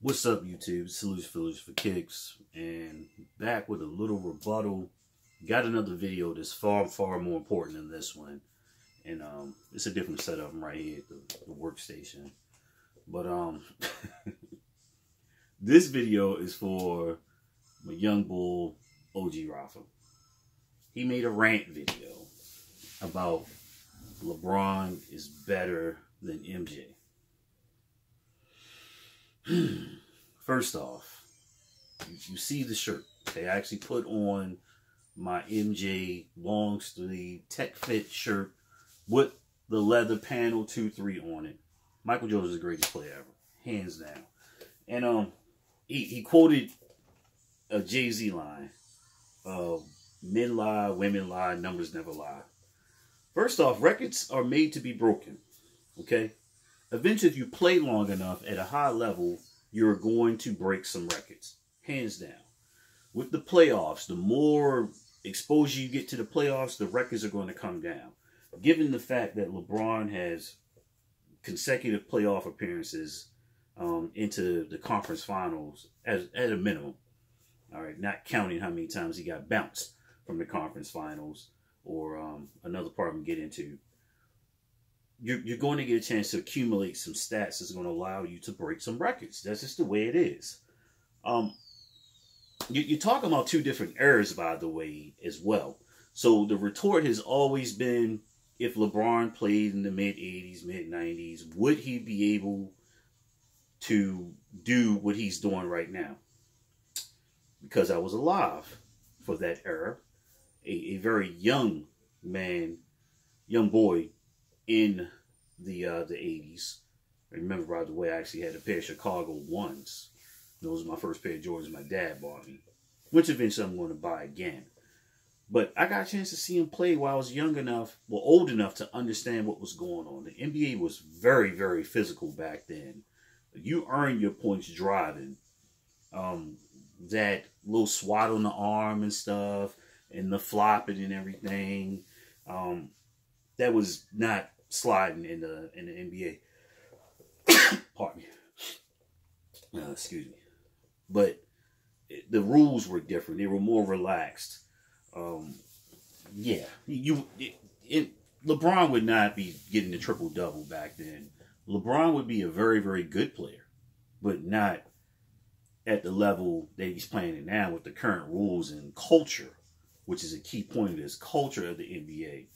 What's up, YouTube? Salute Fillers for Kicks, and back with a little rebuttal. Got another video that's far more important than this one, and it's a different setup right here at the workstation. But this video is for my young bull OG Rafa. He made a rant video about LeBron is better than MJ. First off, you see the shirt. They actually put on my MJ long sleeve tech fit shirt with the leather panel 2-3 on it. Michael Jordan is the greatest player ever, hands down. And he quoted a Jay-Z line, "Men lie, women lie, numbers never lie." First off, records are made to be broken. Okay. Eventually, if you play long enough at a high level, you're going to break some records. Hands down. With the playoffs, the more exposure you get to the playoffs, the records are going to come down. Given the fact that LeBron has consecutive playoff appearances into the conference finals at a minimum. All right, not counting how many times he got bounced from the conference finals or another part I'm going to get into. You're going to get a chance to accumulate some stats that's going to allow you to break some records. That's just the way it is. You're talking about two different eras, by the way, as well. So the retort has always been, if LeBron played in the mid-'80s, mid-'90s, would he be able to do what he's doing right now? Because I was alive for that era. A very young man, young boy, in the 80s. I remember, by the way, I actually had a pair of Chicago 1s. Those were my first pair of Jordans my dad bought me, which eventually I'm going to buy again. But I got a chance to see him play while I was young enough, well, old enough to understand what was going on. The NBA was very, very physical back then. You earned your points driving. That little swat on the arm and stuff, and the flopping and everything. That was not sliding in the NBA. Pardon me. Excuse me. But the rules were different. They were more relaxed. Yeah. LeBron would not be getting the triple-double back then. LeBron would be a very, very good player, but not at the level that he's playing it now with the current rules and culture, which is a key point of this culture of the NBA.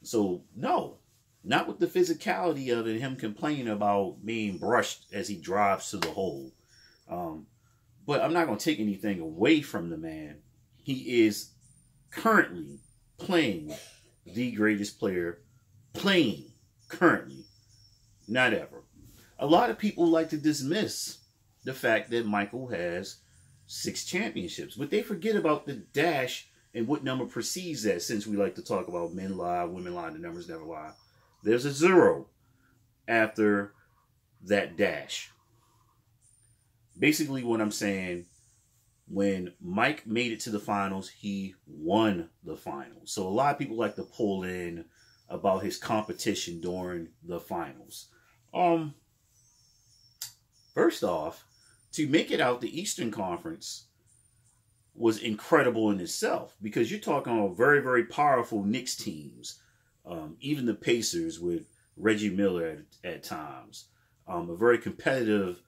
So, no, not with the physicality of it, him complaining about being brushed as he drives to the hole. But I'm not going to take anything away from the man. He is currently playing the greatest player, playing currently, not ever. A lot of people like to dismiss the fact that Michael has 6 championships, but they forget about the dash and what number precedes that, since we like to talk about men lie, women lie, the numbers never lie. There's a 0 after that dash. Basically what I'm saying, when Mike made it to the finals, he won the finals. So a lot of people like to pull in about his competition during the finals. First off, to make it out the Eastern Conference was incredible in itself, because you're talking about very, very powerful Knicks teams. Even the Pacers with Reggie Miller at times. A very competitive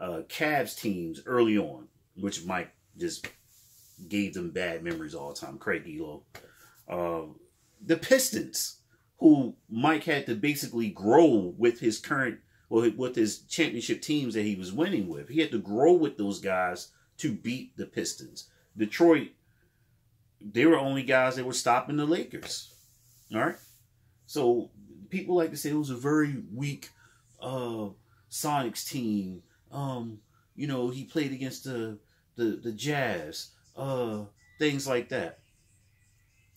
Cavs teams early on, which Mike just gave them bad memories all the time. Craig Elo. The Pistons, who Mike had to basically grow with his with his championship teams that he was winning with. He had to grow with those guys to beat the Pistons. Detroit, they were only guys that were stopping the Lakers. All right? So people like to say it was a very weak Sonics team. You know, he played against the Jazz. Things like that.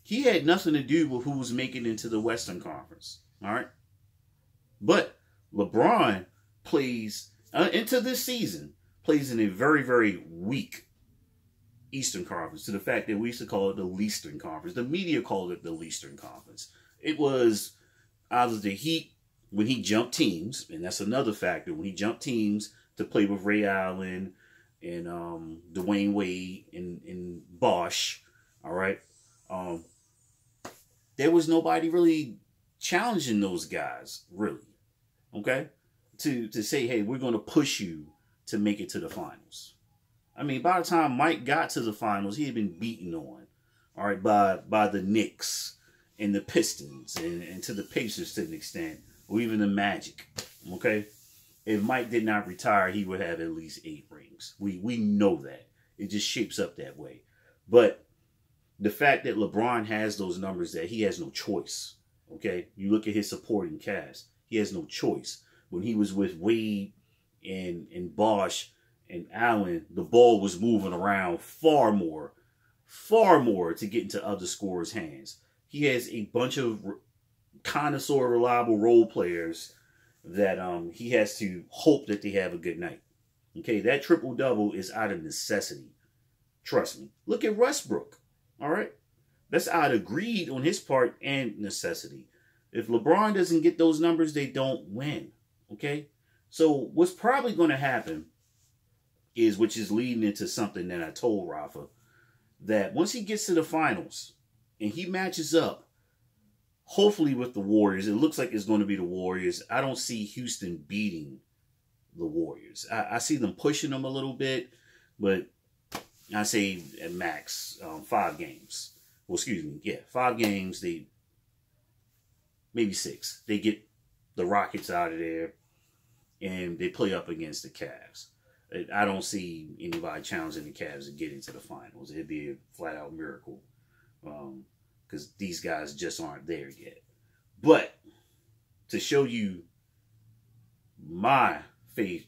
He had nothing to do with who was making it into the Western Conference. All right? But LeBron plays, into this season, plays in a very, very weak Eastern Conference, to the fact that we used to call it the Leastern Conference. The media called it the Leastern Conference. It was either the Heat when he jumped teams, and that's another factor. When he jumped teams, to play with Ray Allen and Dwayne Wade and Bosh. All right. There was nobody really challenging those guys, really. Okay? To say, hey, we're going to push you to make it to the finals. I mean, by the time Mike got to the finals, he had been beaten on, all right, by the Knicks and the Pistons and to the Pacers to an extent, or even the Magic. Okay? If Mike did not retire, he would have at least 8 rings. We know that. It just shapes up that way. But the fact that LeBron has those numbers, that he has no choice. Okay? You look at his supporting cast. He has no choice. When he was with Wade and Bosh and Allen, the ball was moving around far more to get into other scorers' hands. He has a bunch of kind of sort of reliable role players that he has to hope that they have a good night. Okay, that triple-double is out of necessity. Trust me. Look at Westbrook. All right? That's out of greed on his part and necessity. If LeBron doesn't get those numbers, they don't win. Okay? So what's probably going to happen is, which is leading into something that I told Rafa, that once he gets to the finals and he matches up, hopefully with the Warriors, it looks like it's going to be the Warriors. I don't see Houston beating the Warriors. I see them pushing them a little bit, but I say at max 5 games. Well, excuse me, yeah, 5 games. They maybe 6. They get the Rockets out of there, and they play up against the Cavs. I don't see anybody challenging the Cavs to get into the finals. It'd be a flat-out miracle, because these guys just aren't there yet. But to show you my faith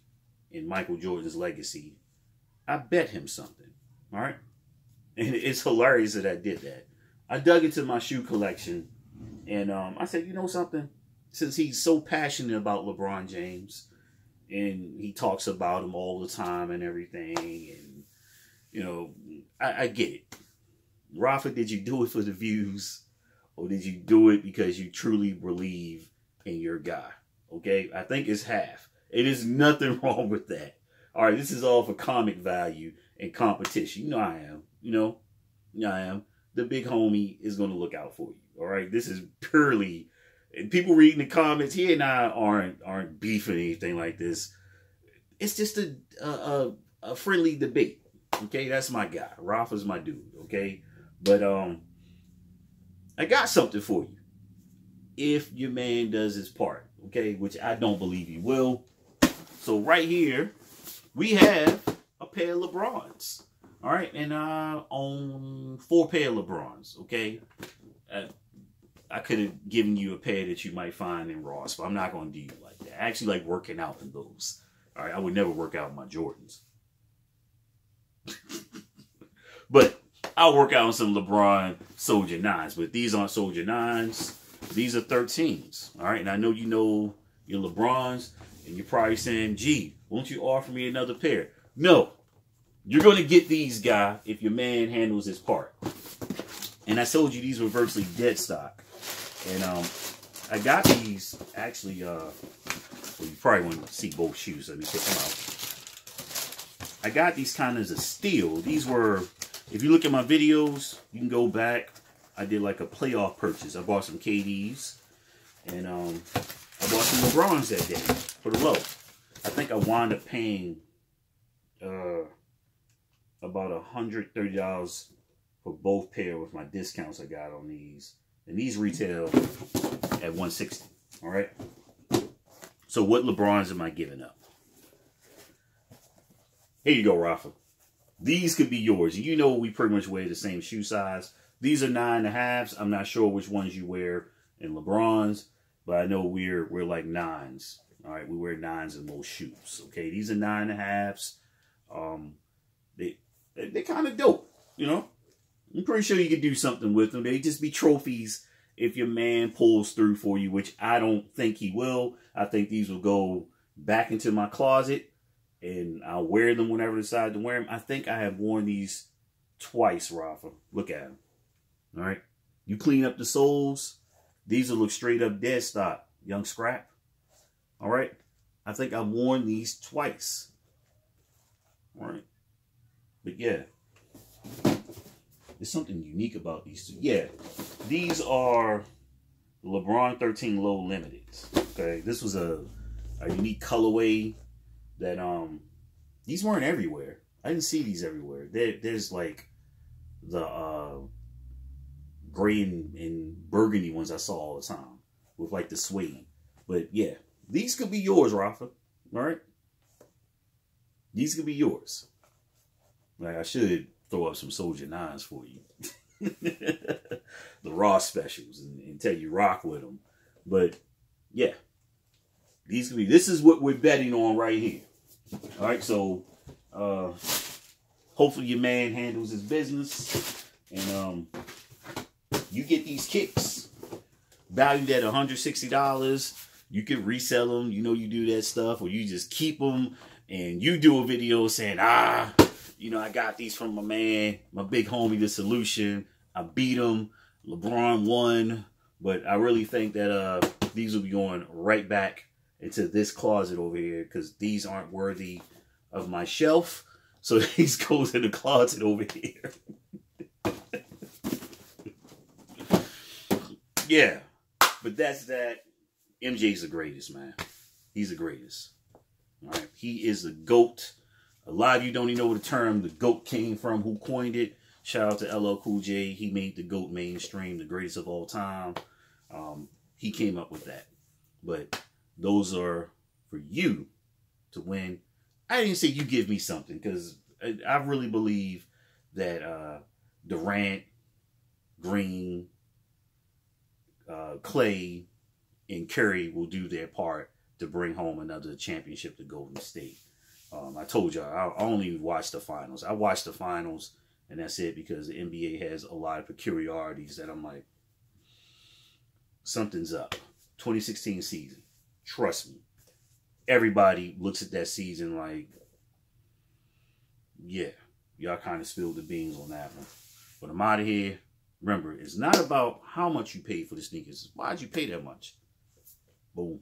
in Michael Jordan's legacy, I bet him something. All right? And it's hilarious that I did that. I dug into my shoe collection, and I said, you know something? Since he's so passionate about LeBron James, and he talks about him all the time and everything, and, you know, I get it. Rafa, did you do it for the views, or did you do it because you truly believe in your guy? Okay? I think it's half. It is nothing wrong with that. All right, this is all for comic value and competition. You know I am. You know I am. The big homie is going to look out for you. All right? This is purely... People reading the comments, he and I aren't beefing anything like this. It's just a friendly debate. Okay? That's my guy. Rafa's my dude. Okay? But I got something for you. If your man does his part. Okay? Which I don't believe he will. So right here, we have a pair of LeBrons. All right? And I own 4 pair of LeBrons. Okay? I could have given you a pair that you might find in Ross, but I'm not going to do you like that. I actually like working out in those. All right? I would never work out in my Jordans. But I'll work out on some LeBron Soldier 9s. But these aren't Soldier 9s. These are 13s. All right? And I know you know your LeBrons. And you're probably saying, gee, won't you offer me another pair? No. You're going to get these, guy, if your man handles his part. And I told you these were virtually dead stock. And I got these, actually, well, you probably want to see both shoes. Let me pick them out. I got these kind of as a steal. These were, if you look at my videos, you can go back. I did like a playoff purchase. I bought some KDs. And I bought some LeBrons that day for the low. I think I wound up paying about $130 for both pair with my discounts I got on these. And these retail at $160. All right. So what LeBrons am I giving up? Here you go, Rafa. These could be yours. You know we pretty much wear the same shoe size. These are 9.5s. I'm not sure which ones you wear in LeBrons, but I know we're like 9s. All right, we wear 9s in most shoes. Okay, these are 9.5s. They're kind of dope, you know. I'm pretty sure you could do something with them. They just be trophies if your man pulls through for you, which I don't think he will. I think these will go back into my closet, and I'll wear them whenever I decide to wear them. I think I have worn these twice, Rafa. Look at them. All right. You clean up the soles. These will look straight up dead stock, young scrap. All right. I think I've worn these twice. But yeah, there's something unique about these two. Yeah, these are LeBron 13 Low Limiteds. Okay, this was a unique colorway that these weren't everywhere. I didn't see these everywhere. There's like the gray and burgundy ones I saw all the time with like the suede. But yeah, these could be yours, Rafa. All right, these could be yours. Like, I should throw up some Soldier 9s for you. The raw specials and tell you rock with them. But yeah, these could be, this is what we're betting on right here. All right, so hopefully your man handles his business and you get these kicks valued at $160. You can resell them, you know, you do that stuff, or you just keep them and you do a video saying, you know, I got these from my man, my big homie, The Solution. I beat him. LeBron won. But I really think that these will be going right back into this closet over here because these aren't worthy of my shelf. So these goes in the closet over here. Yeah. But that's that. MJ's the greatest, man. He's the greatest. All right. He is the GOAT. A lot of you don't even know where the term the GOAT came from, who coined it. Shout out to LL Cool J. He made the GOAT mainstream, the greatest of all time. He came up with that. But those are for you to win. I didn't say you give me something because I really believe that Durant, Green, Clay, and Curry will do their part to bring home another championship to Golden State. I told y'all, I only watched the finals. I watched the finals, and that's it, because the NBA has a lot of peculiarities that I'm like, something's up. 2016 season. Trust me. Everybody looks at that season like, yeah, y'all kind of spilled the beans on that one. But I'm out of here. Remember, it's not about how much you paid for the sneakers. Why'd you pay that much? Boom.